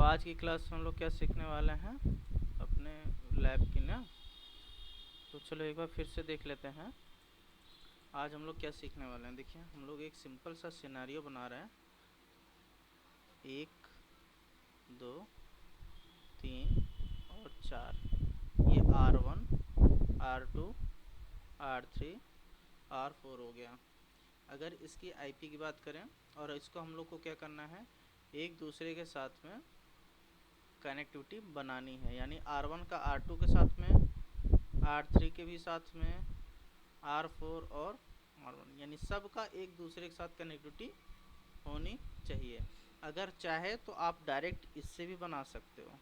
आज की क्लास में हम लोग क्या सीखने वाले हैं अपने लैब की ना। तो चलो एक बार फिर से देख लेते हैं आज हम लोग क्या सीखने वाले हैं। देखिए हम लोग एक सिंपल सा सिनेरियो बना रहे हैं। 1 2 3 और 4, ये R1 R2 R3 R4 हो गया। अगर इसकी IP की बात करें और इसको हम लोग को क्या करना है, एक दूसरे के साथ में कनेक्टिविटी बनानी है। यानी R1 का R2 के साथ में, R3 के भी साथ में, R4 और R1, यानी सबका एक दूसरे के साथ कनेक्टिविटी होनी चाहिए। अगर चाहे तो आप डायरेक्ट इससे भी बना सकते हो,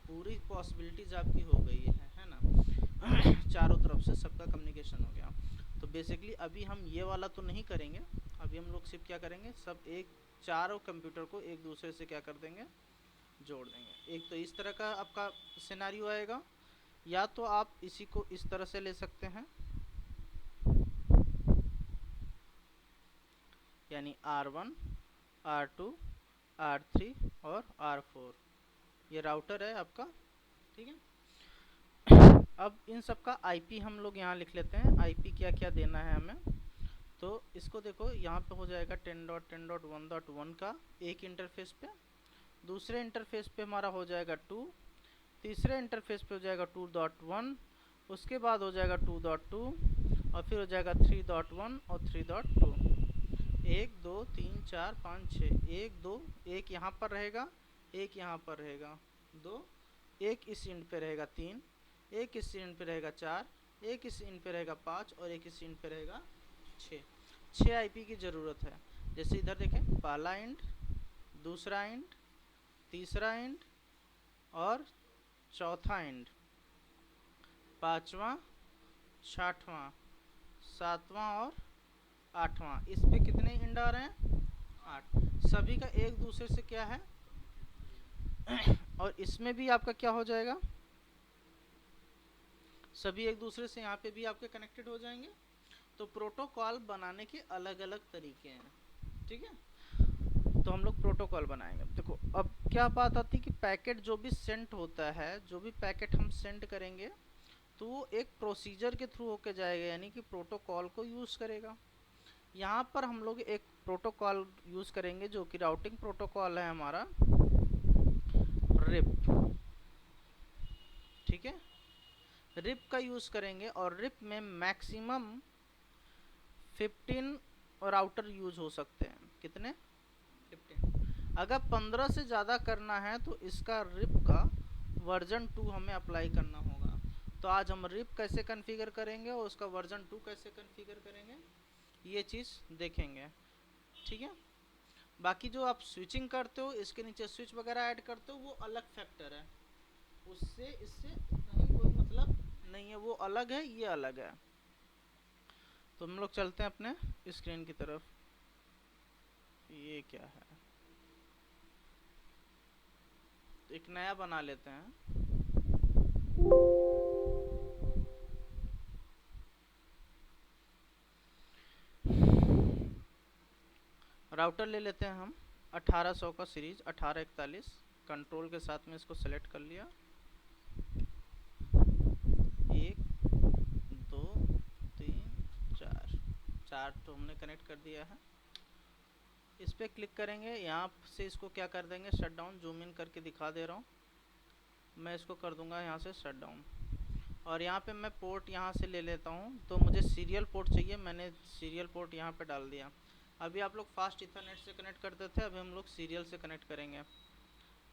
पूरी पॉसिबिलिटीज आपकी हो गई है ना। चारों तरफ से सबका कम्युनिकेशन हो गया। तो बेसिकली अभी हम ये वाला तो नहीं करेंगे। अभी हम लोग सिर्फ क्या करेंगे, सब एक चारों कंप्यूटर को एक दूसरे से क्या कर देंगे, जोड़ देंगे। एक तो इस तरह का आपका सिनेरियो आएगा, या तो आप इसी को इस तरह से ले सकते हैं, यानी R1 R2 R3 और R4, ये राउटर है आपका। ठीक है, अब इन सब का IP हम लोग यहाँ लिख लेते हैं। IP क्या क्या देना है हमें। तो इसको देखो, यहाँ पे हो जाएगा 10.10.1.1 का एक इंटरफेस पे, दूसरे इंटरफेस पे हमारा हो जाएगा 2, तीसरे इंटरफेस पे हो जाएगा 2.1, उसके बाद हो जाएगा 2.2 और फिर हो जाएगा 3.1 और 3.2। 1 2 3 4 5 6, 1 2, एक यहाँ पर रहेगा, एक यहाँ पर रहेगा 2, एक इस इंड पे रहेगा 3, एक इस इंड पे रहेगा 4, एक इस इंड पे रहेगा 5 और एक इस इंड पे रहेगा 6। 6 IP की ज़रूरत है। जैसे इधर देखें, पहला इंड, दूसरा इंड, तीसरा इंड और चौथा इंड, पाँचवा, छठवां, सातवां और आठवां। इस पे कितने इंड आ रहे हैं, 8। सभी का एक दूसरे से क्या है और इसमें भी आपका क्या हो जाएगा, सभी एक दूसरे से यहाँ पे भी आपके कनेक्टेड हो जाएंगे। तो प्रोटोकॉल बनाने के अलग अलग तरीके हैं। ठीक है, तो हम लोग प्रोटोकॉल बनाएंगे। देखो अब क्या बात आती है कि पैकेट जो भी सेंड होता है, जो भी पैकेट हम सेंड करेंगे तो वो एक प्रोसीजर के थ्रू होके जाएगा, यानी कि प्रोटोकॉल को यूज़ करेगा। यहाँ पर हम लोग एक प्रोटोकॉल यूज़ करेंगे जो कि राउटिंग प्रोटोकॉल है हमारा, रिप। ठीक है, रिप का यूज़ करेंगे और रिप में मैक्सिमम 15 राउटर यूज हो सकते हैं। कितने, 15। अगर 15 से ज़्यादा करना है तो इसका रिप का वर्जन 2 हमें अप्लाई करना होगा। तो आज हम रिप कैसे कॉन्फ़िगर करेंगे और उसका वर्जन 2 कैसे कॉन्फ़िगर करेंगे, ये चीज़ देखेंगे। ठीक है, बाकी जो आप स्विचिंग करते हो, इसके नीचे स्विच वगैरह ऐड करते हो, वो अलग फैक्टर है, उससे इससे नहीं कोई मतलब नहीं है, वो अलग है, ये अलग है। तो हम लोग चलते हैं अपने स्क्रीन की तरफ। ये क्या है, एक नया बना लेते हैं। राउटर ले लेते हैं हम 1800 का सीरीज 1841, कंट्रोल के साथ में इसको सेलेक्ट कर लिया। 1 2 3 4, 4 तो हमने कनेक्ट कर दिया है। इस पर क्लिक करेंगे, यहाँ से इसको क्या कर देंगे, शट डाउन। जूम इन करके दिखा दे रहा हूँ, मैं इसको कर दूंगा यहाँ से शट डाउन। और यहाँ पे मैं पोर्ट यहाँ से ले लेता हूँ, तो मुझे सीरियल पोर्ट चाहिए, मैंने सीरियल पोर्ट यहाँ पे डाल दिया। अभी आप लोग फास्ट इथरनेट से कनेक्ट करते थे, अभी हम लोग सीरियल से कनेक्ट करेंगे।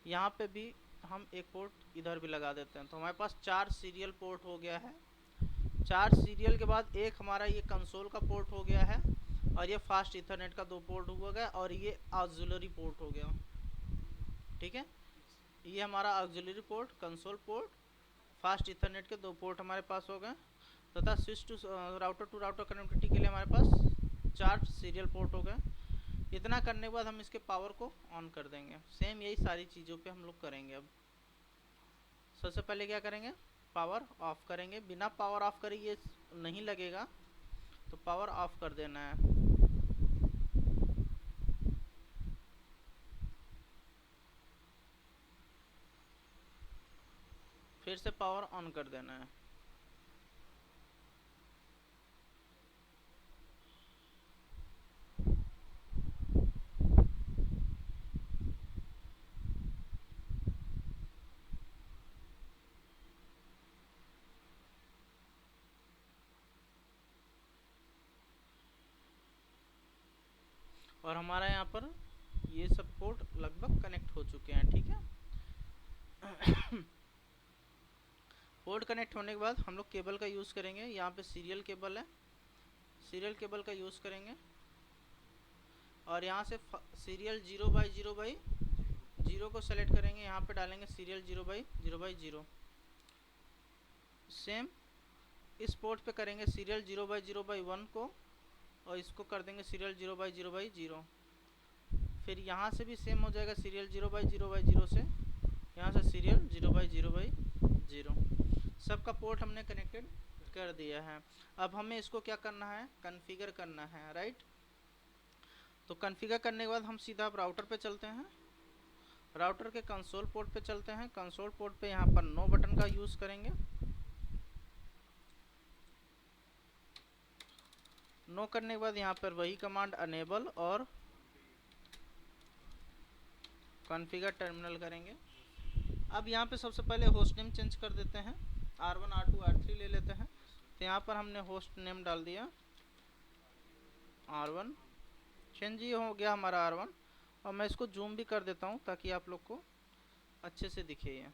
यहाँ पे भी हम एक पोर्ट इधर भी लगा देते हैं, तो हमारे पास 4 सीरियल पोर्ट हो गया है। 4 सीरियल के बाद एक हमारा ये कंसोल का पोर्ट हो गया है, और ये फास्ट इथरनेट का 2 पोर्ट हो गया, और ये ऑक्सिलरी पोर्ट हो गया। ठीक है, ये हमारा auxiliary port, console port, fast Ethernet के 2 पोर्ट हमारे पास हो गए, तथा स्विच टू राउटर कनेक्टिविटी के लिए हमारे पास 4 सीरियल पोर्ट हो गए। इतना करने के बाद हम इसके पावर को ऑन कर देंगे। सेम यही सारी चीज़ों पे हम लोग करेंगे। अब सबसे पहले क्या करेंगे, पावर ऑफ करेंगे। बिना पावर ऑफ करे ये नहीं लगेगा, तो पावर ऑफ कर देना है। फिर से पावर ऑन कर देना है। और हमारा यहाँ पर ये सब पोर्ट लगभग कनेक्ट हो चुके हैं, ठीक है। पोर्ट कनेक्ट होने के बाद हम लोग केबल का यूज़ करेंगे। यहाँ पे सीरियल केबल है, सीरियल केबल का यूज़ करेंगे। और यहाँ से सीरियल 0/0/0 को सेलेक्ट करेंगे, यहाँ पे डालेंगे सीरियल 0/0/0। सेम इस पोर्ट पे करेंगे सीरियल 0/0/1 को, और इसको कर देंगे सीरियल 0/0/0। फिर यहाँ से भी सेम हो जाएगा, सीरियल 0/0/0 से यहाँ से सीरियल 0/0/0। सबका पोर्ट हमने कनेक्टेड कर दिया है। अब हमें इसको क्या करना है, कॉन्फ़िगर करना है, राइट। तो कॉन्फ़िगर करने के बाद हम सीधा राउटर पे चलते हैं। राउटर के कंसोल पोर्ट पे चलते हैं। कंसोल पोर्ट पे यहाँ पर नो बटन का यूज़ करेंगे। नो करने के बाद यहाँ पर वही कमांड अनेबल और कॉन्फ़िगर टर्मिनल करेंगे। अब यहाँ पे सबसे पहले होस्ट नेम चेंज कर देते हैं, R1 R2 R3 ले लेते हैं। तो यहाँ पर हमने होस्ट नेम डाल दिया R1, चेंज ही हो गया हमारा R1। और मैं इसको जूम भी कर देता हूँ ताकि आप लोग को अच्छे से दिखे ये,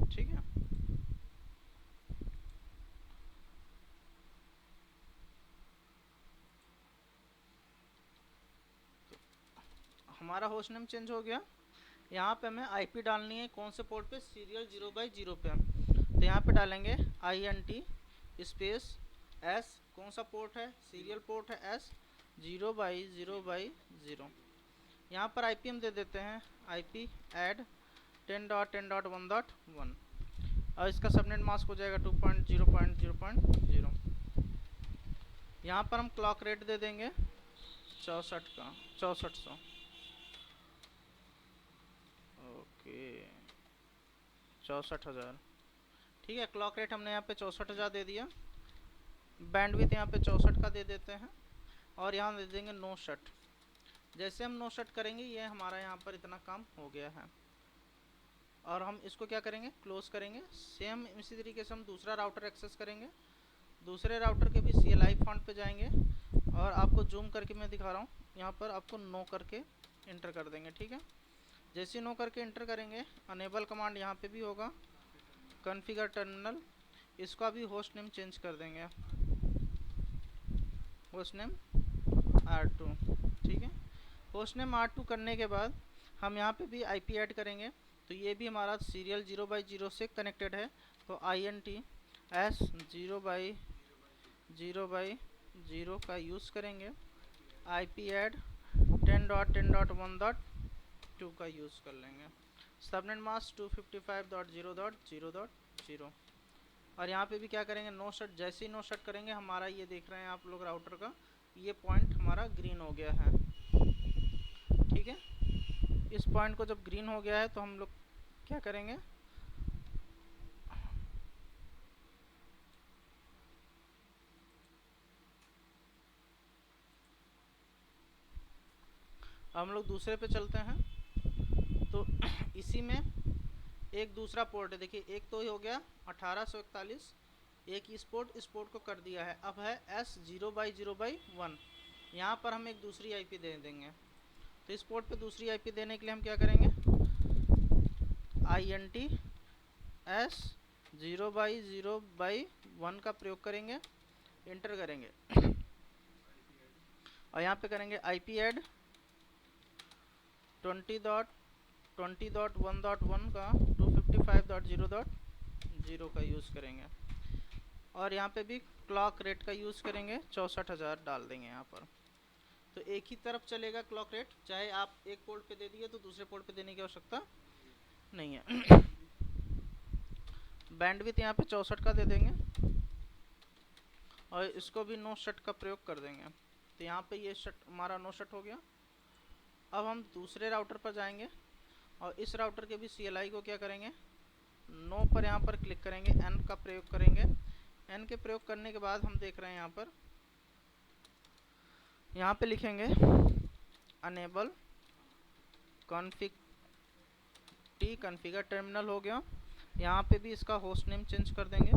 ठीक है। हमारा होस्ट नेम चेंज हो गया। यहाँ पे हमें आईपी डालनी है, कौन से पोर्ट पे, सीरियल 0/0 पे। तो यहाँ पे डालेंगे INT स्पेस S, कौन सा पोर्ट है, सीरियल पोर्ट है S 0/0/0। यहाँ पर आईपी हम दे देते हैं IP ऐड 10.10.1.1 और इसका सबनेट मास्क हो जाएगा 2.0.0.0। यहाँ पर हम क्लॉक रेट दे देंगे 64 का 6400। ओके 64,000, ठीक है। क्लॉक रेट हमने यहाँ पे 64,000 दे दिया। बैंडविड्थ यहाँ पे 64 का दे देते हैं और यहाँ दे देंगे नो शट। जैसे हम नो शट करेंगे ये हमारा यहाँ पर इतना काम हो गया है। और हम इसको क्या करेंगे, क्लोज करेंगे। सेम इसी तरीके से हम दूसरा राउटर एक्सेस करेंगे। दूसरे राउटर के भी CLI फॉन्ट पे जाएंगे और आपको जूम करके मैं दिखा रहा हूँ, यहाँ पर आपको नो करके इंटर कर देंगे, ठीक है। जैसे नो करके इंटर करेंगे अनेबल कमांड यहाँ पे भी होगा, कॉन्फ़िगर टर्मिनल। इसका भी होस्ट नेम चेंज कर देंगे, होस्ट नेम R2, ठीक है। होस्ट नेम R2 करने के बाद हम यहाँ पे भी IP ऐड करेंगे। तो ये भी हमारा सीरियल 0/0 से कनेक्टेड है। तो INT S 0/0/0 का यूज़ करेंगे। IP ऐड 10.10.1.2 का यूज़ कर लेंगे। Subnet mask 255.0.0.0। और यहाँ पे भी क्या करेंगे, नो शट। जैसे ही नो शट करेंगे हमारा ये देख रहे हैं आप लोग राउटर का ये पॉइंट हमारा ग्रीन हो गया है, ठीक है। इस पॉइंट को जब ग्रीन हो गया है तो हम लोग क्या करेंगे, हम लोग दूसरे पे चलते हैं। तो इसी में एक दूसरा पोर्ट है, देखिए एक तो हो गया 1841, एक इस पोर्ट को कर दिया है। अब है S 0/0/1, यहाँ पर हम एक दूसरी IP दे देंगे। तो इस पोर्ट पे दूसरी IP देने के लिए हम क्या करेंगे, INT S 0/0/1 का प्रयोग करेंगे, इंटर करेंगे और यहाँ पे करेंगे IP ऐड 20.20.1.1 का 255.0.0 का यूज़ करेंगे। और यहाँ पे भी क्लॉक रेट का यूज़ करेंगे, 64,000 डाल देंगे यहाँ पर। तो एक ही तरफ चलेगा क्लॉक रेट, चाहे आप एक पोर्ट पे दे दिए तो दूसरे पोर्ट पे देने की आवश्यकता नहीं है। बैंडविड्थ यहाँ पे 64 का दे देंगे और इसको भी नो शट का प्रयोग कर देंगे। तो यहाँ पे ये शट हमारा नो शट हो गया। अब हम दूसरे राउटर पर जाएंगे और इस राउटर के भी CLI को क्या करेंगे, नो पर यहाँ पर क्लिक करेंगे, n का प्रयोग करेंगे। n के प्रयोग करने के बाद हम देख रहे हैं यहाँ पे लिखेंगे enable config T configure terminal हो गया। यहाँ पे भी इसका होस्ट नेम चेंज कर देंगे,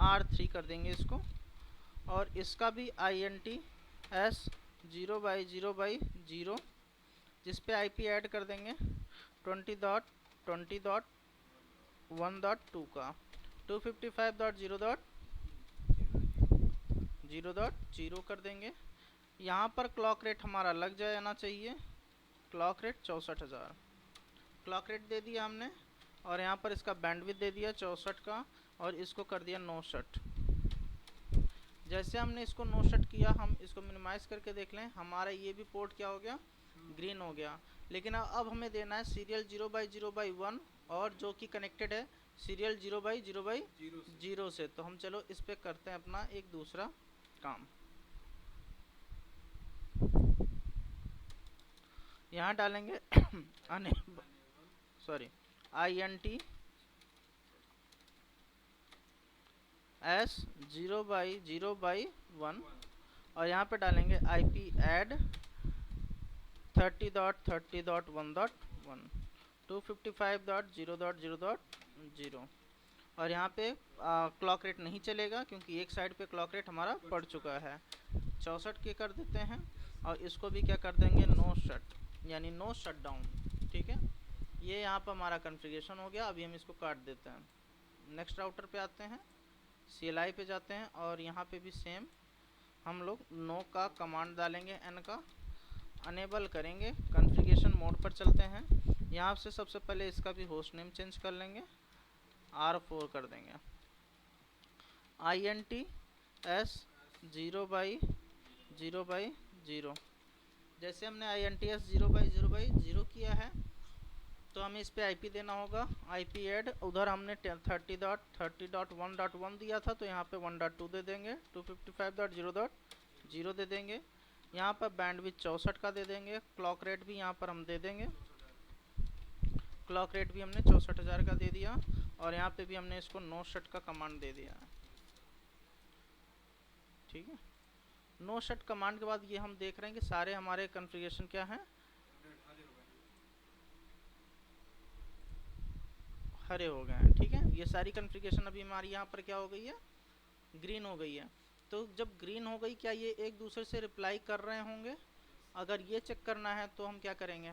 R3 कर देंगे इसको, और इसका भी INTS 0/0/0, जिस पे IP ऐड कर देंगे 20.20.1.2 का 255.0.0.0 कर देंगे। यहाँ पर क्लॉक रेट हमारा लग जाना चाहिए, क्लॉक रेट 64,000 क्लॉक रेट दे दिया हमने, और यहाँ पर इसका बैंडविड्थ दे दिया 64 का, और इसको कर दिया 69। जैसे हमने इसको 69 किया, हम इसको मिनिमाइज करके देख लें, हमारा ये भी पोर्ट क्या हो गया, ग्रीन हो गया। लेकिन अब हमें देना है सीरियल 0/0/1, और जो कि कनेक्टेड है सीरियल 0/0/0 से। तो हम चलो इस पे करते हैं अपना एक दूसरा काम। यहाँ डालेंगे INTS 0/0/1, और यहाँ पे डालेंगे IP add 30.30.1.1 255.0.0.0, और यहाँ पे क्लॉक रेट नहीं चलेगा क्योंकि एक साइड पे क्लॉक रेट हमारा पड़ चुका है। 64 के कर देते हैं, और इसको भी क्या कर देंगे, नो शट, यानी नो शट डाउन। ठीक है, ये यहाँ पर हमारा कॉन्फ़िगरेशन हो गया। अभी हम इसको काट देते हैं। नेक्स्ट राउटर पे आते हैं, CLI पे जाते हैं, और यहाँ पे भी सेम हम लोग नो का कमांड डालेंगे, n का अनेबल करेंगे, कॉन्फ़िगरेशन मोड पर चलते हैं। यहाँ से सबसे पहले इसका भी होस्ट नेम चेंज कर लेंगे, R4 कर देंगे। INTS 0/0/0, जैसे हमने INTS 0/0/0 किया है, तो हमें इस पे IP देना होगा, IP ऐड, उधर हमने 30.30.1.1 दिया था, तो यहाँ पे 1.2 दे देंगे, 255.0.0 दे देंगे। यहाँ पर बैंडविड्थ 64 का दे देंगे, क्लॉक रेट भी यहाँ पर हम दे देंगे, क्लॉक रेट भी हमने 64,000 का दे दिया, और यहाँ पे भी हमने इसको नो शट का कमांड दे दिया है। ठीक है, नो शट कमांड के बाद ये हम देख रहे हैं कि सारे हमारे कॉन्फ़िगरेशन क्या हैं, हरे हो गए हैं। ठीक है, ये सारी कॉन्फ़िगरेशन अभी हमारी यहाँ पर क्या हो गई है, ग्रीन हो गई है। तो जब ग्रीन हो गई, क्या ये एक दूसरे से रिप्लाई कर रहे होंगे? अगर ये चेक करना है तो हम क्या करेंगे,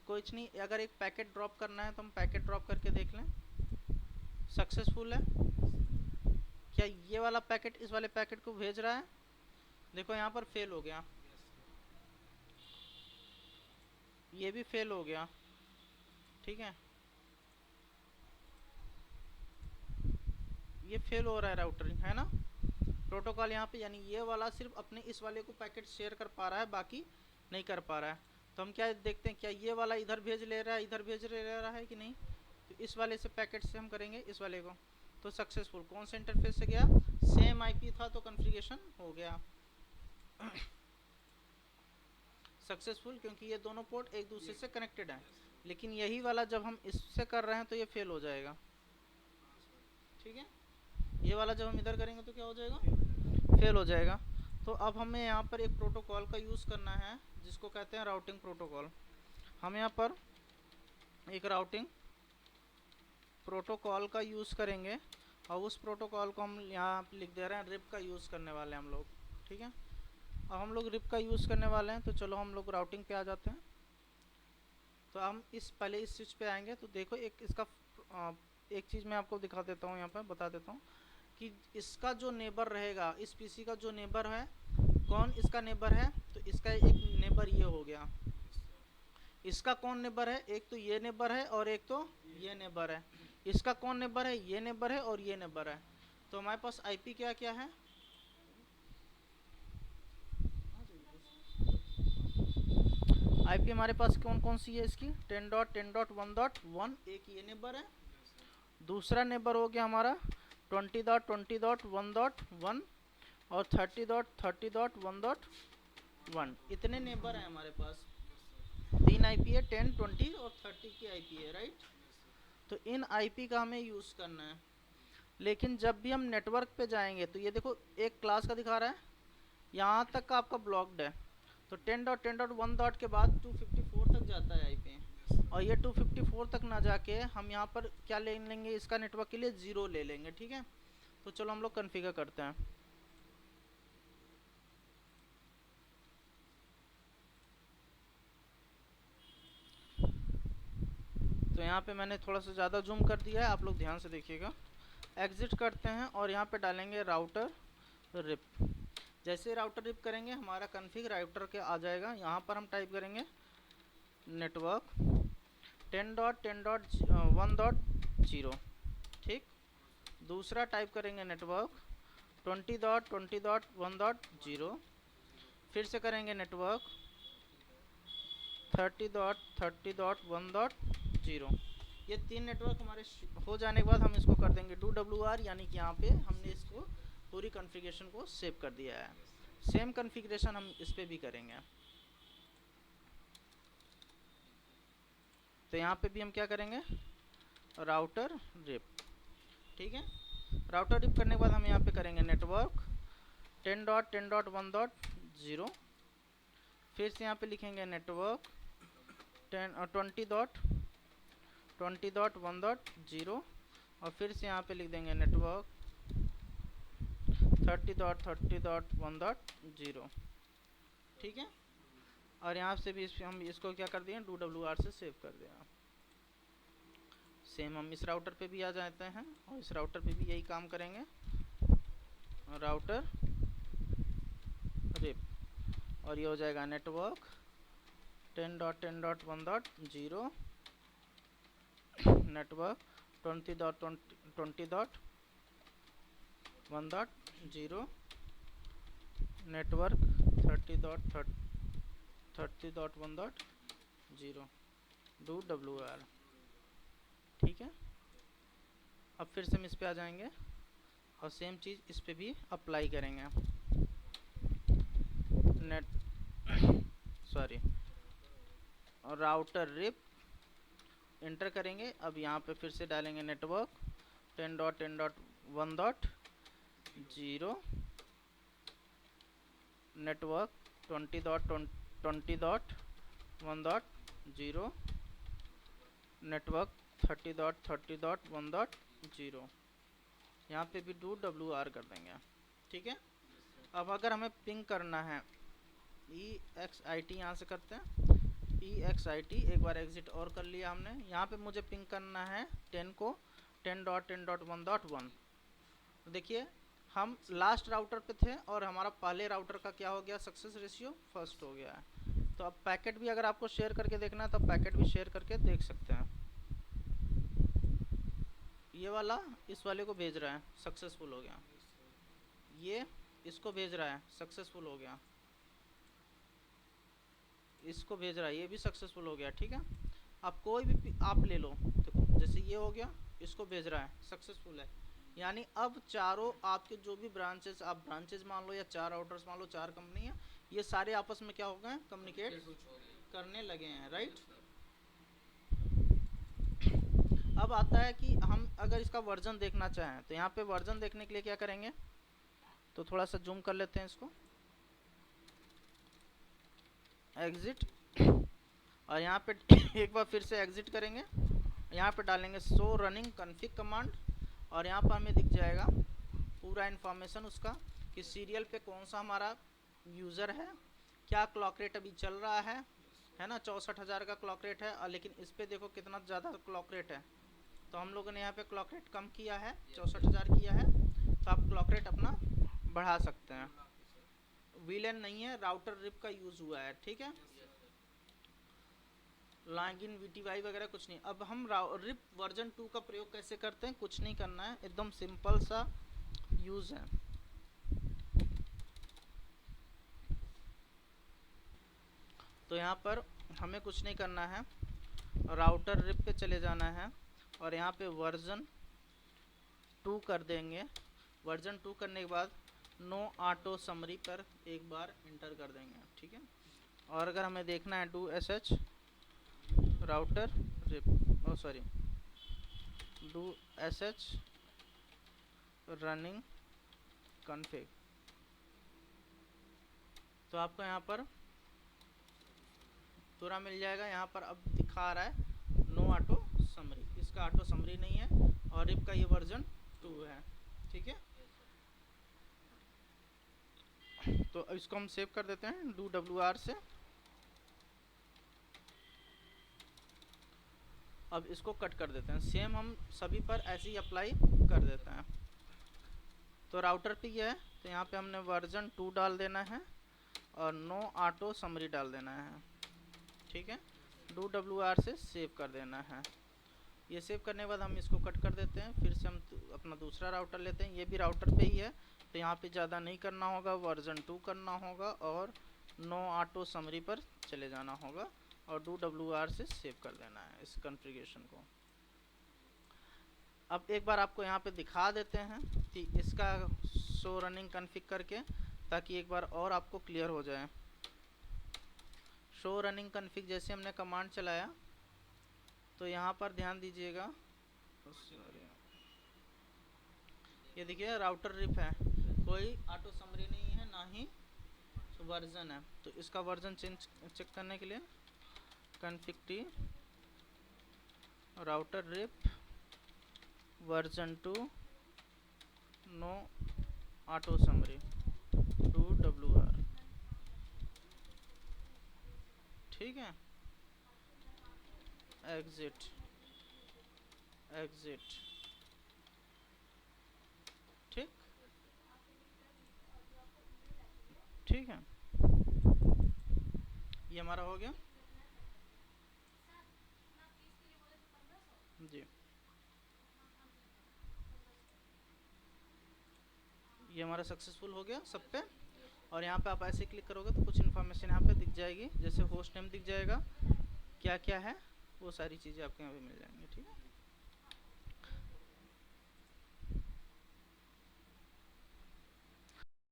कुछ नहीं, अगर एक पैकेट ड्रॉप करना है तो हम पैकेट ड्रॉप करके देख लें, सक्सेसफुल है क्या, ये वाला पैकेट इस वाले पैकेट को भेज रहा है? देखो यहाँ पर फेल हो गया, ये भी फेल हो गया। ठीक है, ये फेल हो रहा है राउटर, है ना, प्रोटोकॉल यहाँ पे, यानी ये वाला सिर्फ अपने इस वाले को पैकेट शेयर कर पा रहा है, बाकी नहीं कर पा रहा है। तो हम क्या देखते हैं, क्या ये वाला इधर भेज ले रहा है, इधर भेज ले रहा है कि नहीं? तो इस वाले से पैकेट से हम करेंगे इस वाले को, तो सक्सेसफुल। कौन से इंटरफेस से गया, सेम IP था तो कॉन्फ़िगरेशन हो गया सक्सेसफुल, क्योंकि ये दोनों पोर्ट एक दूसरे से कनेक्टेड है। लेकिन यही वाला जब हम इससे कर रहे हैं तो ये फेल हो जाएगा। ठीक है, ये वाला जब हम इधर करेंगे तो क्या हो जाएगा, फेल हो जाएगा। तो अब हमें यहाँ पर एक प्रोटोकॉल का यूज़ करना है जिसको कहते हैं राउटिंग प्रोटोकॉल। हम यहाँ पर एक राउटिंग प्रोटोकॉल का यूज़ करेंगे, और उस प्रोटोकॉल को हम यहाँ लिख दे रहे हैं, रिप का यूज़ करने वाले हैं हम लोग। ठीक है, अब हम लोग रिप का यूज़ करने वाले हैं, तो चलो हम लोग राउटिंग पे आ जाते हैं। तो हम पहले इस स्विच पे आएंगे, तो देखो एक इसका एक चीज़ मैं आपको दिखा देता हूँ, यहाँ पर बता देता हूँ कि इसका जो नेबर रहेगा, इस पीसी का जो नेबर है, कौन इसका नेबर है, तो इसका एक नेबर ये हो गया। इसका कौन नेबर है, एक तो ये नेबर है और एक तो ये नेबर है। इसका कौन नेबर है, ये नेबर है और ये नेबर है। तो हमारे पास IP क्या क्या है, IP हमारे पास कौन कौन सी है इसकी, 10.10.1.1, एक ये नेबर है, दूसरा नेबर हो गया हमारा 20.20.1.1 और 30.30.1.1, इतने नेबर हैं हमारे पास। तो 3 आईपी है, 10, 20 और 30 की आईपी है, राइट। तो इन आईपी का हमें यूज़ करना है। लेकिन जब भी हम नेटवर्क पे जाएंगे तो ये देखो एक क्लास का दिखा रहा है, यहाँ तक का आपका ब्लॉक्ड है। तो 10.10.1 के बाद 254 तक जाता है आईपी, और ये 254 तक ना जाके हम यहाँ पर क्या ले लेंगे, इसका नेटवर्क के लिए 0 ले लेंगे, ठीक है। तो चलो हम लोग कन्फिगर करते हैं। तो यहाँ पे मैंने थोड़ा सा ज़्यादा जूम कर दिया है, आप लोग ध्यान से देखिएगा। एग्जिट करते हैं और यहाँ पे डालेंगे राउटर रिप। जैसे राउटर रिप करेंगे हमारा कन्फिग राउटर के आ जाएगा। यहाँ पर हम टाइप करेंगे नेटवर्क 10.10.1.0, ठीक। दूसरा टाइप करेंगे नेटवर्क 20.20.1.0, फिर से करेंगे नेटवर्क 30.30.1.0। ये 3 नेटवर्क हमारे हो जाने के बाद हम इसको कर देंगे do यानी कि यहाँ पे हमने इसको पूरी कॉन्फ़िगरेशन को सेव कर दिया है। सेम कॉन्फ़िगरेशन हम इस पे भी करेंगे। तो यहाँ पे भी हम क्या करेंगे, राउटर रिप, ठीक है। राउटर रिप करने के बाद हम यहाँ पे करेंगे नेटवर्क 10.10.1.0, फिर से यहाँ पे लिखेंगे नेटवर्क 20.20.1.0, और फिर से यहाँ पे लिख देंगे नेटवर्क 30.30.1.0, ठीक है। और यहाँ से भी हम इसको क्या कर दिए, do से सेव कर दिया। सेम हम इस राउटर पे भी आ जाते हैं और इस राउटर पे भी यही काम करेंगे, राउटर रिप, और ये हो जाएगा नेटवर्क 10.10.1.0, नेटवर्क 20.20.1.0, नेटवर्क 30.30.1.0 do, ठीक है। अब फिर से हम इस पे आ जाएंगे और सेम चीज़ इस पे भी अप्लाई करेंगे। Net sorry router RIP enter करेंगे। अब यहाँ पे फिर से डालेंगे नेटवर्क 10.10.1.0, नेटवर्क 20.20.1.0, नेटवर्क 30.30.1.0। यहाँ पे भी do कर देंगे, ठीक है। अब अगर हमें पिंग करना है EXIT, यहाँ से करते हैं EXIT, एक बार एग्जिट और कर लिया हमने। यहाँ पे मुझे पिंग करना है 10 को 10.10.1.1। तो देखिए हम लास्ट राउटर पे थे और हमारा पहले राउटर का क्या हो गया, सक्सेस रेशियो फर्स्ट हो गया है। तो अब पैकेट भी अगर आपको शेयर करके देखना है तो पैकेट भी शेयर करके देख सकते हैं। ये वाला इस वाले को भेज रहा है, सक्सेसफुल हो गया। ये इसको भेज रहा है, सक्सेसफुल हो गया। इसको भेज रहा है, ये भी सक्सेसफुल हो गया, ठीक है। अब कोई भी आप ले लो, देखो जैसे ये हो गया, इसको भेज रहा है, सक्सेसफुल है। यानी अब चारों आपके जो भी ब्रांचेस, आप ब्रांचेस मान लो या 4 राउटर्स मान लो, 4 कंपनी है, ये सारे आपस में क्या हो गए, कम्युनिकेट करने लगे हैं, राइट। अब आता है कि हम अगर इसका वर्जन देखना चाहें तो यहाँ पे वर्जन देखने के लिए क्या करेंगे, तो थोड़ा सा जूम कर लेते हैं इसको, एग्जिट, और यहाँ पे एक बार फिर से एग्जिट करेंगे। यहाँ पे डालेंगे शो रनिंग कॉन्फ़िग कमांड, और यहाँ पर हमें दिख जाएगा पूरा इन्फॉर्मेशन उसका कि सीरियल पे कौन सा हमारा यूज़र है, क्या क्लॉक रेट अभी चल रहा है ना, 64,000 का क्लॉक रेट है। और लेकिन इस पे देखो कितना ज़्यादा क्लॉक रेट है, तो हम लोगों ने यहाँ पे क्लॉक रेट कम किया है, 64,000 किया है। तो आप क्लॉक रेट अपना बढ़ा सकते हैं। वीलन नहीं है, राउटर रिप का यूज़ हुआ है, ठीक है। लॉगिन VTY वगैरह कुछ नहीं। अब हम रिप वर्जन 2 का प्रयोग कैसे करते हैं, कुछ नहीं करना है, एकदम सिंपल सा यूज़ है। तो यहाँ पर हमें कुछ नहीं करना है, राउटर रिप पे चले जाना है और यहाँ पे वर्जन 2 कर देंगे। वर्जन 2 करने के बाद नो ऑटो समरी पर एक बार इंटर कर देंगे, ठीक है। और अगर हमें देखना है do sh router RIP, oh sorry, do sh running config. तो आपको यहाँ पर पूरा मिल जाएगा। यहाँ पर अब दिखा रहा है नो ऑटो समरी, इसका ऑटो समरी नहीं है और रिप का ये वर्जन 2 है। ठीक है, तो इसको हम सेव कर देते हैं डू wr से। अब इसको कट कर देते हैं, सेम हम सभी पर ऐसे ही अप्लाई कर देते हैं। तो राउटर पे ये है, तो यहाँ पे हमने वर्जन 2 डाल देना है और नो ऑटो समरी डाल देना है। ठीक है, डू wr से सेव कर देना है। ये सेव करने के बाद हम इसको कट कर देते हैं। फिर से हम अपना दूसरा राउटर लेते हैं, ये भी राउटर पे ही है, तो यहाँ पे ज़्यादा नहीं करना होगा, वर्जन 2 करना होगा और नो ऑटो समरी पर चले जाना होगा और डू wr से सेव कर देना है इस कॉन्फ़िगरेशन को। अब एक बार आपको यहाँ पे दिखा देते हैं कि इसका शो रनिंग कॉन्फ़िग करके, ताकि एक बार और आपको क्लियर हो जाए। शो रनिंग कॉन्फ़िग जैसे हमने कमांड चलाया तो यहाँ पर ध्यान दीजिएगा, ये देखिए राउटर रिप है, कोई ऑटो समरी नहीं है, ना ही वर्जन है। तो इसका वर्जन चेक करने के लिए config t router RIP version 2 no auto summary do wr। ठीक है, एग्जिट एग्जिट। ठीक, ठीक है, ये हमारा हो गया जी। ये हमारा सक्सेसफुल हो गया सब पे। और यहाँ पे आप ऐसे क्लिक करोगे तो कुछ इन्फॉर्मेशन यहाँ पे दिख जाएगी, जैसे होस्ट नेम दिख जाएगा, क्या क्या है वो सारी चीज़ें आपके यहाँ पे मिल जाएंगी। ठीक है।